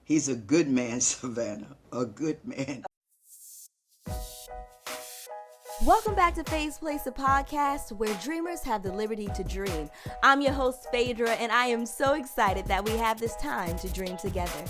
He's a good man, Savannah, a good man. Welcome back to Faye's Place, a podcast where dreamers have the liberty to dream. I'm your host, Phaedra, and I am so excited that we have this time to dream together.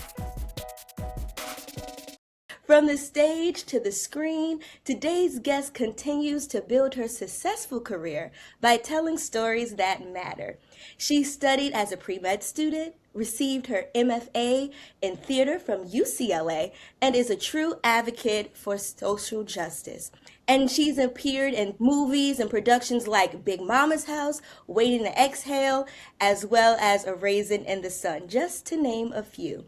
From the stage to the screen, today's guest continues to build her successful career by telling stories that matter. She studied as a pre-med student, received her MFA in theater from UCLA, and is a true advocate for social justice. And she's appeared in movies and productions like Big Mama's House, Waiting to Exhale, as well as A Raisin in the Sun, just to name a few.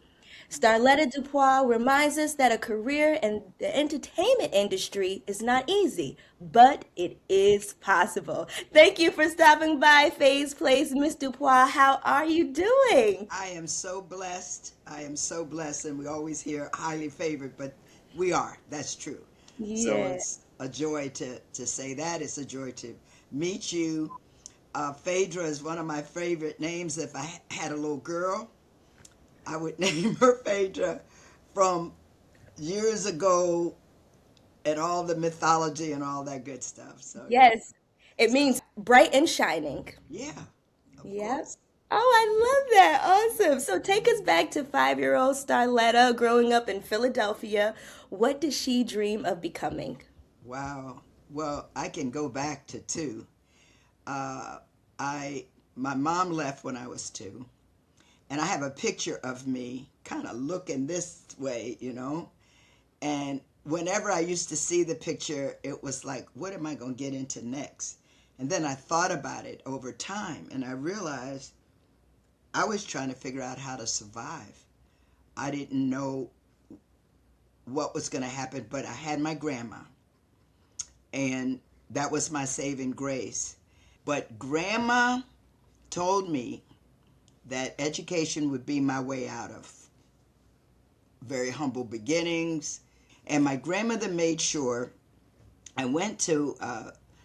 Starletta DuPois reminds us that a career in the entertainment industry is not easy, but it is possible. Thank you for stopping by Faye's Place, Miss DuPois. How are you doing? I am so blessed. I am so blessed, and we always hear highly favored, but we are. That's true. So Yeah. it's a joy to say that. It's a joy to meet you. Phaedra is one of my favorite names. If I had a little girl, I would name her Phaedra, from years ago, and all the mythology and all that good stuff. So yeah. Yes, it means bright and shining. Yeah, of Yep. course. Oh, I love that. Awesome. So take us back to 5-year-old Starletta growing up in Philadelphia. What does she dream of becoming? Wow. Well, I can go back to two. Uh, my mom left when I was two, and I have a picture of me kind of looking this way. And whenever I used to see the picture, it was like, what am I going to get into next? And then I thought about it over time, and I realized I was trying to figure out how to survive. I didn't know what was going to happen, but I had my grandma, and that was my saving grace. But grandma told me that education would be my way out of very humble beginnings. And my grandmother made sure I went to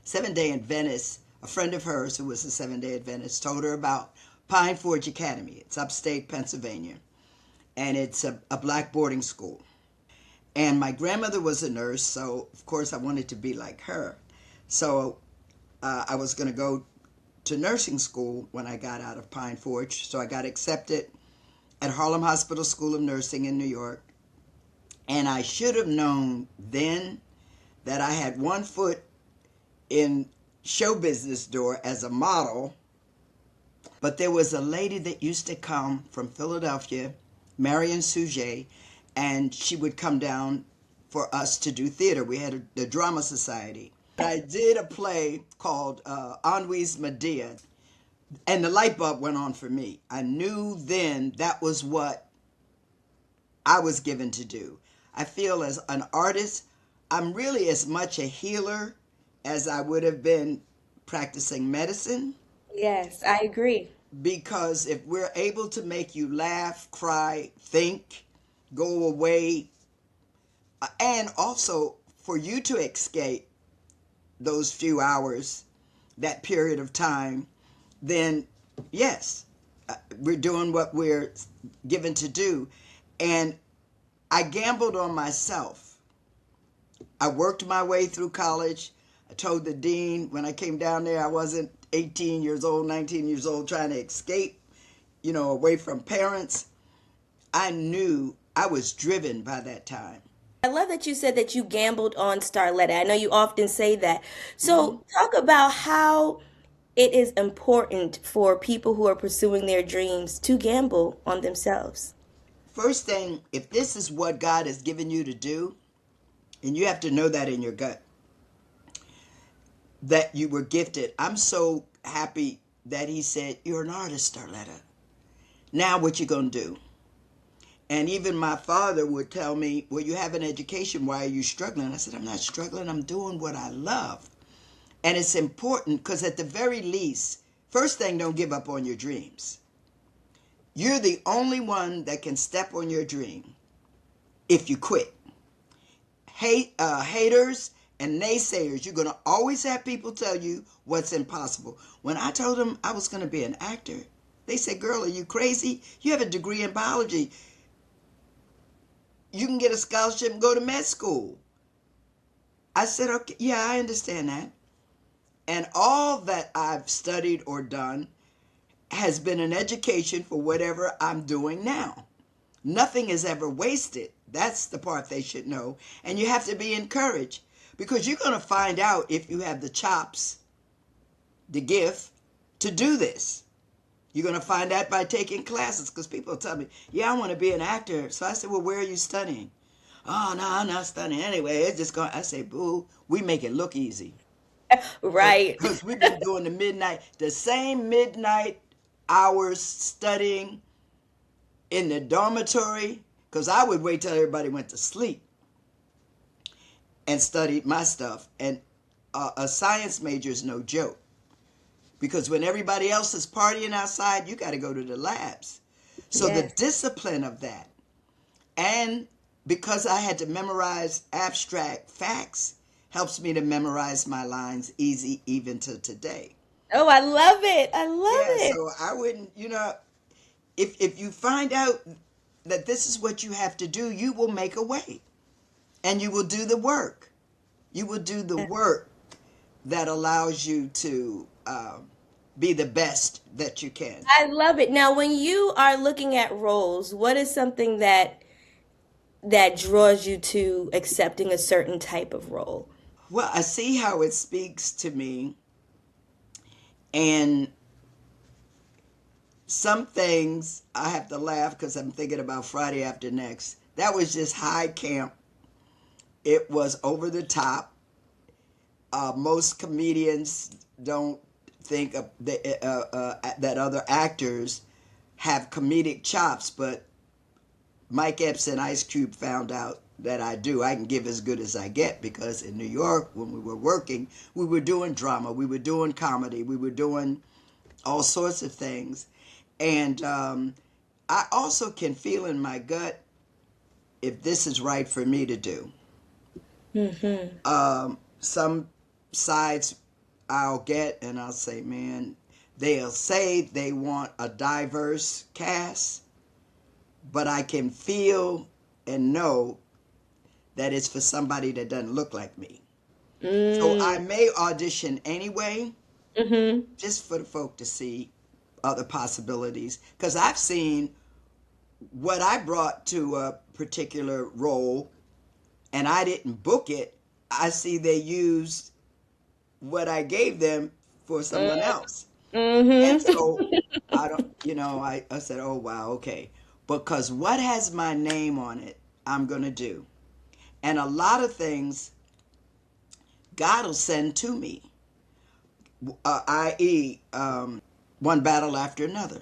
Seventh-day Adventist. A friend of hers who was a Seventh-day Adventist told her about Pine Forge Academy. It's upstate Pennsylvania, and it's a black boarding school. And my grandmother was a nurse, so of course I wanted to be like her. So I was going to go to nursing school when I got out of Pine Forge. So I got accepted at Harlem Hospital School of Nursing in New York. And I should have known then that I had one foot in show business door as a model. But there was a lady that used to come from Philadelphia, Marion Sujet, and she would come down for us to do theater. We had the drama society. I did a play called Ennui's Medea, and the light bulb went on for me. I knew then that was what I was given to do. I feel as an artist, I'm really as much a healer as I would have been practicing medicine, Yes, I agree. because if we're able to make you laugh, cry, think, go away, and also for you to escape those few hours, that period of time, then yes, we're doing what we're given to do. And I gambled on myself. I worked my way through college. I told the dean when I came down there I wasn't 18 years old, 19 years old trying to escape, away from parents. I knew I was driven by that time. I love that you said that you gambled on Starletta. I know you often say that. hmm So talk about how it is important for people who are pursuing their dreams to gamble on themselves. First thing, if this is what God has given you to do, and you have to know that in your gut, that you were gifted. I'm so happy that he said, you're an artist, Starletta. Now what you gonna do? And even my father would tell me, well, you have an education, why are you struggling? I said, I'm not struggling, I'm doing what I love. And it's important because at the very least, first thing, don't give up on your dreams. You're the only one that can step on your dream if you quit. Haters and naysayers, you're going to always have people tell you what's impossible. When I told them I was going to be an actor, they said, girl, are you crazy? You have a degree in biology. you can get a scholarship and go to med school. I said, okay, yeah, I understand that. And all that I've studied or done has been an education for whatever I'm doing now. Nothing is ever wasted. That's the part they should know. And you have to be encouraged, because you're going to find out if you have the chops, the gift to do this. You're going to find out by taking classes, because people tell me, yeah, I want to be an actor. So I said, well, where are you studying? Oh, no, I'm not studying anyway. It's just going. I say, boo, we make it look easy. Right. Because we've been doing the same midnight hours studying in the dormitory, because I would wait till everybody went to sleep and studied my stuff. And a science major is no joke, because when everybody else is partying outside, you got to go to the labs. So the Yes. discipline of that, and because I had to memorize abstract facts, helps me to memorize my lines easy even to today. Oh, I love it. I Yeah, love it. so I wouldn't, if you find out that this is what you have to do, you will make a way, and you will do the work. You will do the work that allows you to be the best that you can. I love it. Now, when you are looking at roles, what is something that draws you to accepting a certain type of role? Well, I see how it speaks to me, and some things I have to laugh because I'm thinking about Friday After Next. That was just high camp. It was over the top. Most comedians don't think that other actors have comedic chops, but Mike Epps and Ice Cube found out that I do. I can give as good as I get, because in New York, when we were working, we were doing drama, we were doing comedy, we were doing all sorts of things. And I also can feel in my gut if this is right for me to do. Some sides I'll get and I'll say, man, they'll say they want a diverse cast, but I can feel and know that it's for somebody that doesn't look like me. So I Mm. may audition anyway, Mm-hmm. just for the folk to see other possibilities. Because I've seen what I brought to a particular role and I didn't book it. I see they used what I gave them for someone else. And so Mm-hmm. I don't, I said, oh, wow, okay. Because what has my name on it, I'm going to do. And a lot of things God will send to me, i.e., one battle after another.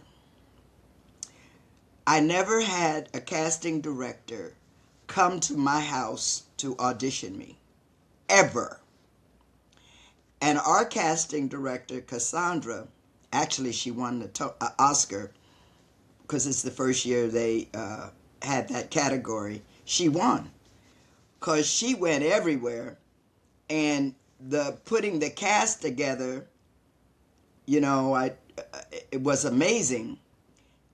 I never had a casting director come to my house to audition me, ever. And our casting director, Cassandra, actually she won the Oscar, because it's the first year they had that category. She won because she went everywhere, and the putting the cast together, I it was amazing.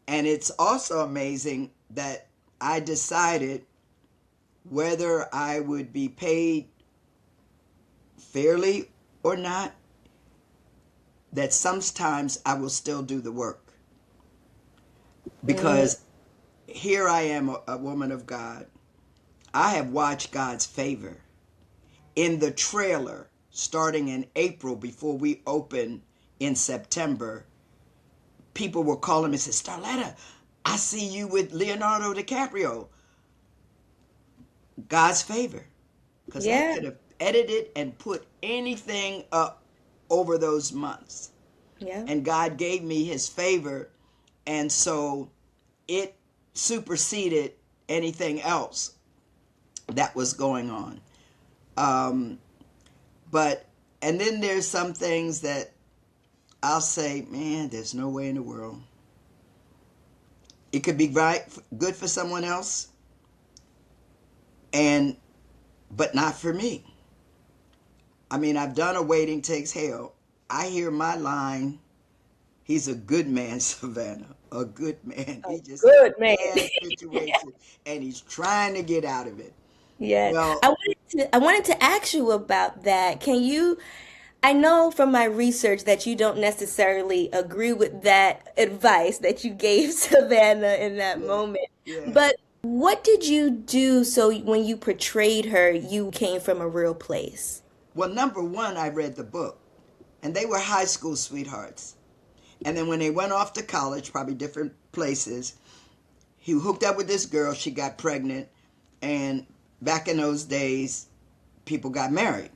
And it's also amazing that I decided whether I would be paid fairly or not, that sometimes I will still do the work. Mm. Because here I am, a woman of God. I have watched God's favor. In the trailer, starting in April, before we opened in September, people were calling me and said, Starletta, I see you with Leonardo DiCaprio. God's favor. Because I Yeah. could have edited and put anything up over those months. Yeah. And God gave me his favor. And so it superseded anything else that was going on. Um, but, and then there's some things that I'll say, man, there's no way in the world. It could be right, good for someone else, but not for me. I mean, I've done A Waiting Takes Hell. I hear my line He's a good man, Savannah. A good man. A He just in good man. a bad situation and he's trying to get out of it. Yeah. Well, I wanted to ask you about that. Can you I know from my research that you don't necessarily agree with that advice that you gave Savannah in that yeah, moment. yeah. But what did you do so when you portrayed her, you came from a real place? Well, number one, I read the book, and they were high school sweethearts. And then when they went off to college, probably different places, he hooked up with this girl. She got pregnant, and back in those days, people got married.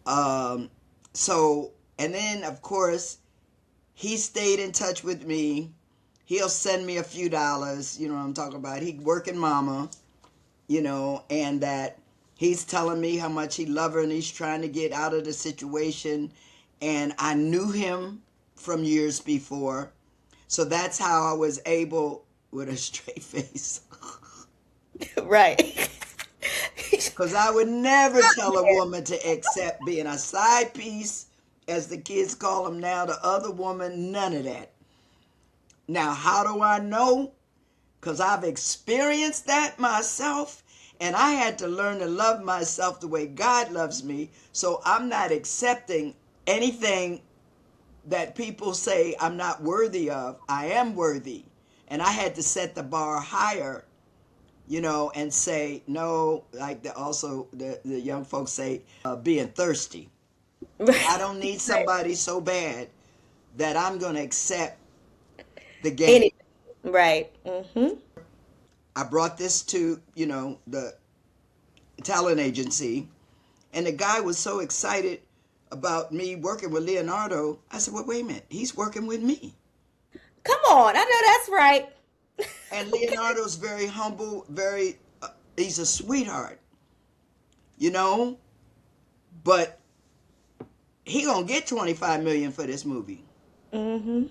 Um, so, and then of course, he stayed in touch with me. He'll send me a few dollars, you know what I'm talking about. He working mama, and that he's telling me how much he love her and he's trying to get out of the situation. And I knew him from years before. So that's how I was able, with a straight face, Right. because I would never tell a woman to accept being a side piece, as the kids call them now, the other woman, none of that. Now, how do I know? Because I've experienced that myself, and I had to learn to love myself the way God loves me. So I'm not accepting anything that people say I'm not worthy of. I am worthy. And I had to set the bar higher, and say, no, like the young folks say, being thirsty. I Right. don't need Right. somebody so bad that I'm going to accept the game. Anything. Right. Mm-hmm. I brought this to, the talent agency, and the guy was so excited about me working with Leonardo. I said, well, wait a minute, he's working with me. Come on. I know that's right. And Leonardo's very humble, he's a sweetheart, you know, but he gonna get 25 million for this movie. Mm-hmm.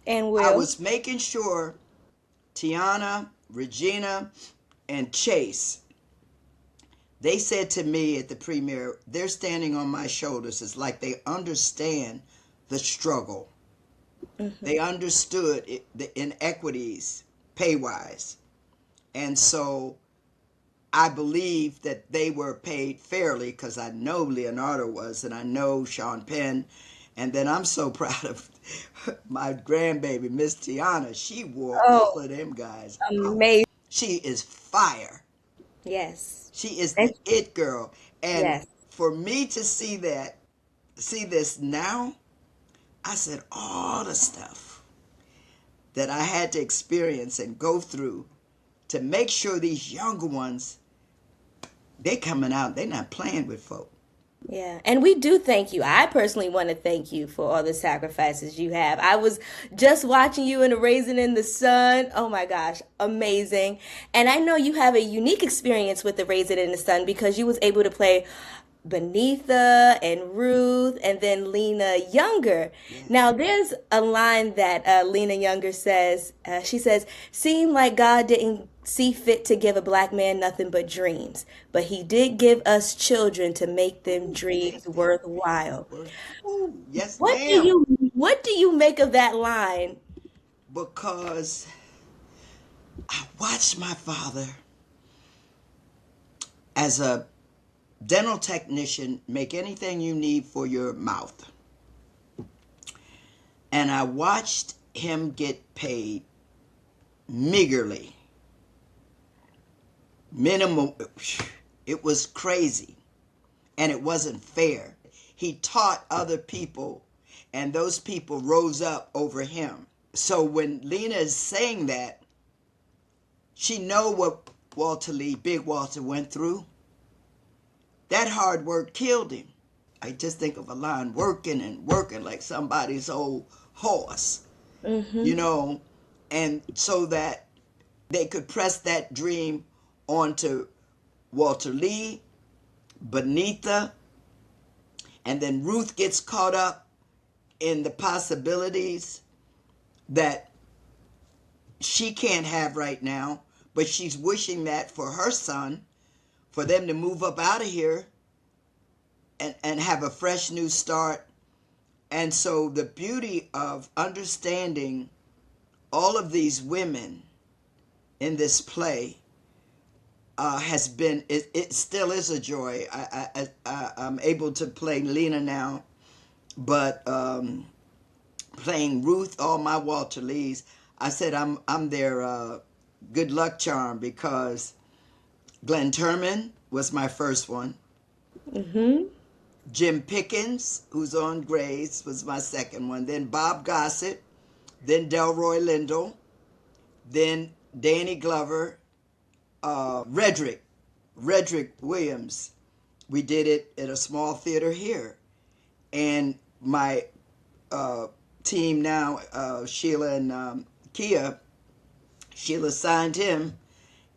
And I will. was making sure Tiana, Regina, and Chase, they said to me at the premiere, they're standing on my shoulders. It's like they understand the struggle. Mm-hmm. They understood the inequities pay-wise. And so I believe that they were paid fairly, because I know Leonardo was, and I know Sean Penn. And then I'm so proud of my grandbaby, Miss Tiana. She wore all Oh, of them guys out. amazing. She is fire. Yes. She is And the it girl. And yes. for me to see this now, I said all the stuff that I had to experience and go through to make sure these younger ones, they coming out, they not playing with folk. Yeah, and we do thank you. I personally want to thank you for all the sacrifices you have. I was just watching you in a Raisin in the Sun. Oh my gosh, amazing. And I know you have a unique experience with the Raisin in the Sun because you was able to play Benitha and Ruth and then Lena Younger. Now, Yes. there's a line that Lena Younger says. She says, "Seemed like God didn't see fit to give a black man nothing but dreams, but he did give us children to make them Ooh, make dreams them dreams worthwhile." worth. Ooh, yes, What do ma'am. you make of that line? Because I watched my father as a dental technician make anything you need for your mouth. And I watched him get paid meagerly, minimum. It was crazy, and it wasn't fair. He taught other people, and those people rose up over him. So when Lena is saying that, she know what Big Walter went through. That hard work killed him. I just think of a line, working and working like somebody's old horse, Mm-hmm. you know, and so that they could press that dream onto Walter Lee, Benitha, and then Ruth gets caught up in the possibilities that she can't have right now, but she's wishing that for her son, for them to move up out of here and have a fresh new start And so the beauty of understanding all of these women in this play has been, it still is a joy. I'm able to play Lena now, but playing Ruth, all my Walter Lees, I said I'm their good luck charm, because Glenn Turman was my first one. Mm-hmm. Jim Pickens, who's on Grace, was my second one. Then Bob Gossett, then Delroy Lindo, then Danny Glover, Redrick Williams. We did it at a small theater here. And my team now, Sheila and Kia, Sheila signed him,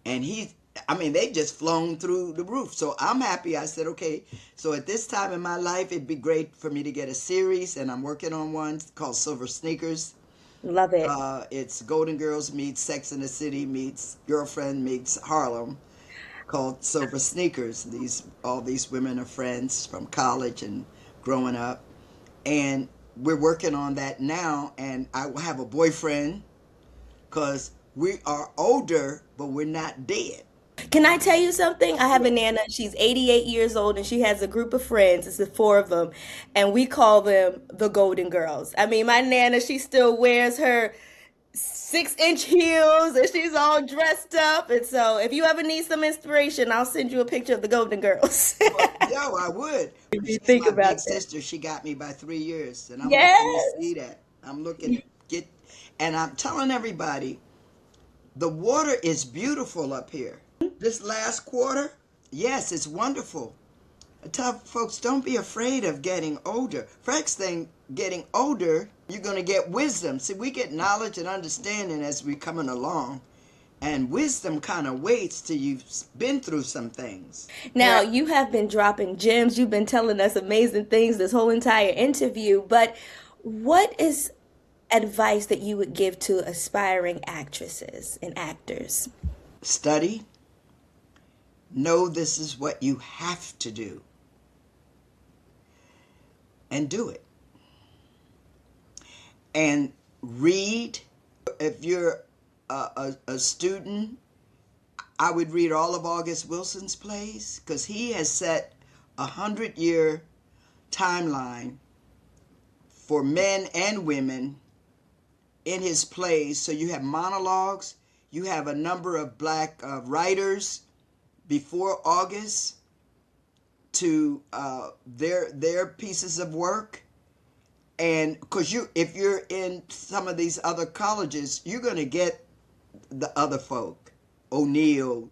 and they just flown through the roof. So I'm happy. I said, okay, so at this time in my life, it'd be great for me to get a series, and I'm working on one called Silver Sneakers. Love it. It's Golden Girls meets Sex and the City meets Girlfriend meets Harlem, called Silver Sneakers. All these women are friends from college and growing up, and we're working on that now. And I will have a boyfriend, because we are older, but we're not dead. Can I tell you something? I have a Nana. She's 88 years old, and she has a group of friends. It's the four of them, and we call them the Golden Girls. I mean, my Nana, she still wears her 6-inch heels, and she's all dressed up. And so, if you ever need some inspiration, I'll send you a picture of the Golden Girls. Well, yo, I would. If you She's think my about big that. sister. She got me by 3 years, and I'm looking to Yes. see that. I'm looking get, and I'm telling everybody, the water is beautiful up here. This last quarter, yes, it's wonderful. I tell folks, don't be afraid of getting older. First thing, getting older, you're going to get wisdom. See, we get knowledge and understanding as we're coming along, and wisdom kind of waits till you've been through some things. Now, you have been dropping gems. You've been telling us amazing things this whole entire interview. But what is advice that you would give to aspiring actresses and actors? Study. Know this is what you have to do, and do it. And read. If you're a student, I would read all of August Wilson's plays, because he has set 100-year timeline for men and women in his plays. So you have monologues, you have a number of black writers before August to their pieces of work. And because if you're in some of these other colleges, you're going to get the other folk, O'Neill,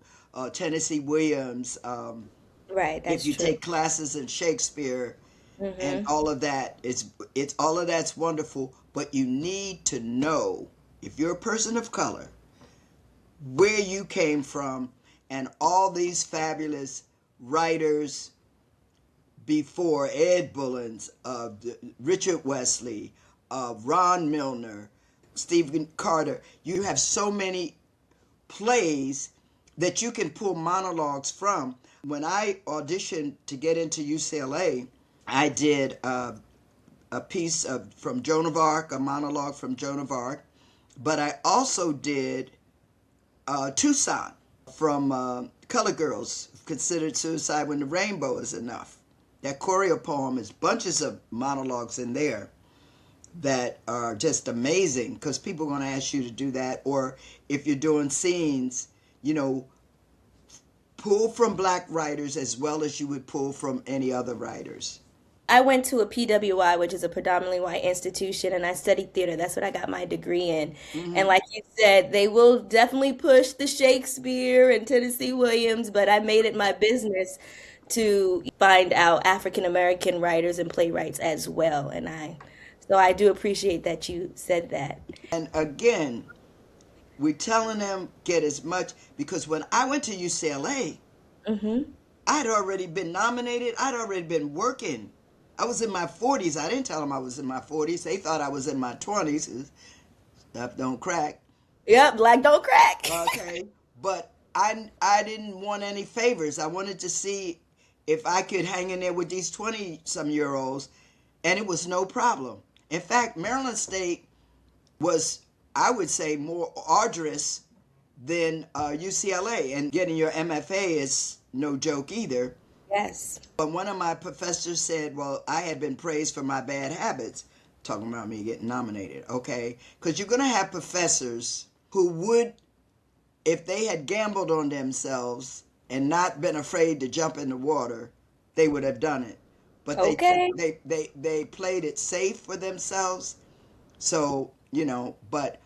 Tennessee Williams. Right, that's if you true. take classes in Shakespeare and all of that, it's all of that's wonderful. But you need to know, if you're a person of color, where you came from, and all these fabulous writers before, Ed Bullins, Richard Wesley, Ron Milner, Stephen Carter. You have so many plays that you can pull monologues from. When I auditioned to get into UCLA, I did a piece from Joan of Arc, a monologue from Joan of Arc, but I also did Tucson from Color Girls, Considered Suicide When the Rainbow Is Enough. That choreo poem is bunches of monologues in there that are just amazing, because people are going to ask you to do that. Or if you're doing scenes, pull from black writers as well as you would pull from any other writers. I went to a PWI, which is a predominantly white institution, and I studied theater. That's what I got my degree in. And like you said, they will definitely push the Shakespeare and Tennessee Williams, but I made it my business to find out African American writers and playwrights as well. So I do appreciate that you said that. And again, we're telling them get as much, because when I went to UCLA, I'd already been nominated. I'd already been working. I was in my 40s. I didn't tell them I was in my 40s. They thought I was in my 20s. Stuff don't crack. Yep, black don't crack. Okay. But I didn't want any favors. I wanted to see if I could hang in there with these 20-some-year-olds and it was no problem. In fact, Maryland State was, I would say, more arduous than UCLA, and getting your MFA is no joke either. Yes. But one of my professors said, well, I had been praised for my bad habits, talking about me getting nominated, okay? Because you're going to have professors who would, if they had gambled on themselves and not been afraid to jump in the water, they would have done it. But Okay. they played it safe for themselves. So, but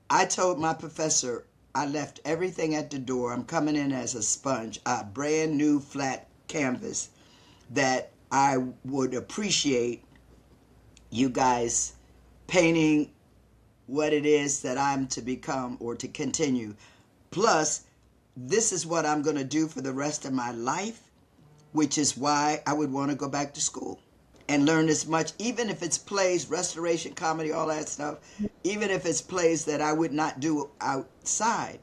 I told my professor, I left everything at the door. I'm coming in as a sponge, a brand new flat canvas, that I would appreciate you guys painting what it is that I'm to become or to continue. Plus, this is what I'm going to do for the rest of my life, which is why I would want to go back to school and learn as much, even if it's plays, restoration, comedy, all that stuff, even if it's plays that I would not do outside.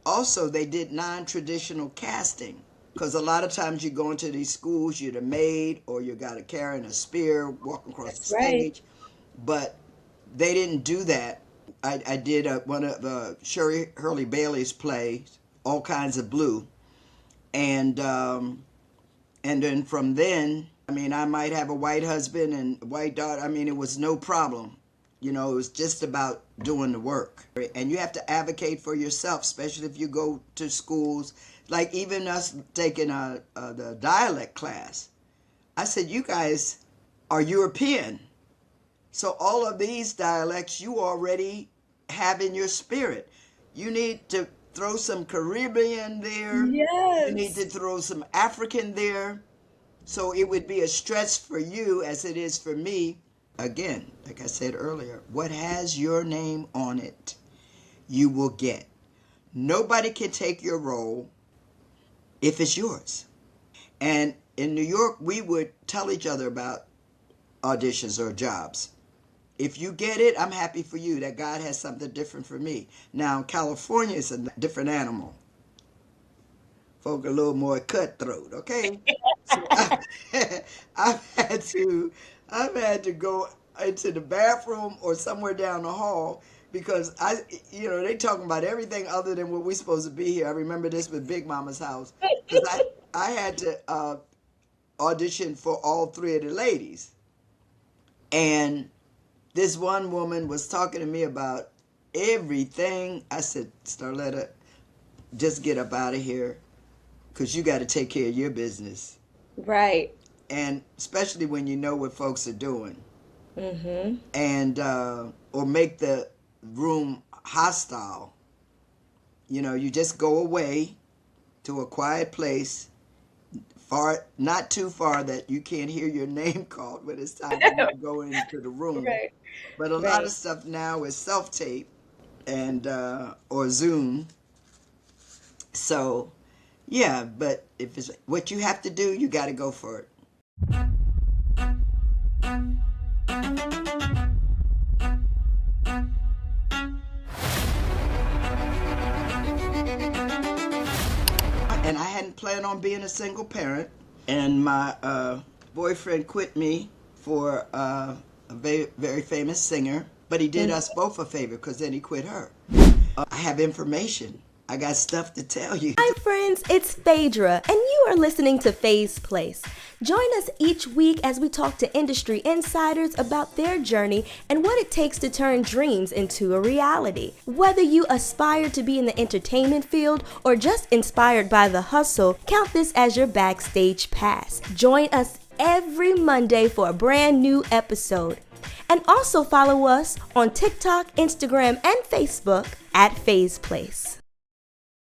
Also, they did non-traditional casting, because a lot of times you go into these schools, you're the maid or you got a carrying a spear walking across the stage. But they didn't do that. I did one of Shirley Hurley Bailey's plays, All Kinds of Blue, and then from then, I mean, I might have a white husband and a white daughter. I mean, it was no problem. It was just about doing the work. And you have to advocate for yourself, especially if you go to schools. Like even us taking the dialect class. I said, you guys are European. So all of these dialects you already have in your spirit. You need to throw some Caribbean there. Yes. You need to throw some African there. So it would be a stretch for you as it is for me. Again, like I said earlier, what has your name on it, you will get. Nobody can take your role if it's yours. And in New York, we would tell each other about auditions or jobs. If you get it, I'm happy for you that God has something different for me. Now, California is a different animal. Folk are a little more cutthroat, okay? So I've had to go into the bathroom or somewhere down the hall because they talking about everything other than what we're supposed to be here. I remember this with Big Mama's house because I had to audition for all three of the ladies, and this one woman was talking to me about everything. I said, Starletta, just get up out of here because you got to take care of your business. Right. And especially when you know what folks are doing. Mm-hmm. And, or make the room hostile. You just go away to a quiet place, not too far that you can't hear your name called when it's time for you to go into the room. Right. But a lot of stuff now is self-tape and or Zoom. So, yeah, but if it's what you have to do, you got to go for it. And I hadn't planned on being a single parent, and my boyfriend quit me for a very, very famous singer, but he did us both a favor because then he quit her. I have information. I got stuff to tell you. Hi friends, it's Phaedra, and you are listening to Faye's Place. Join us each week as we talk to industry insiders about their journey and what it takes to turn dreams into a reality. Whether you aspire to be in the entertainment field or just inspired by the hustle, count this as your backstage pass. Join us every Monday for a brand new episode. And also follow us on TikTok, Instagram, and Facebook at Faye's Place.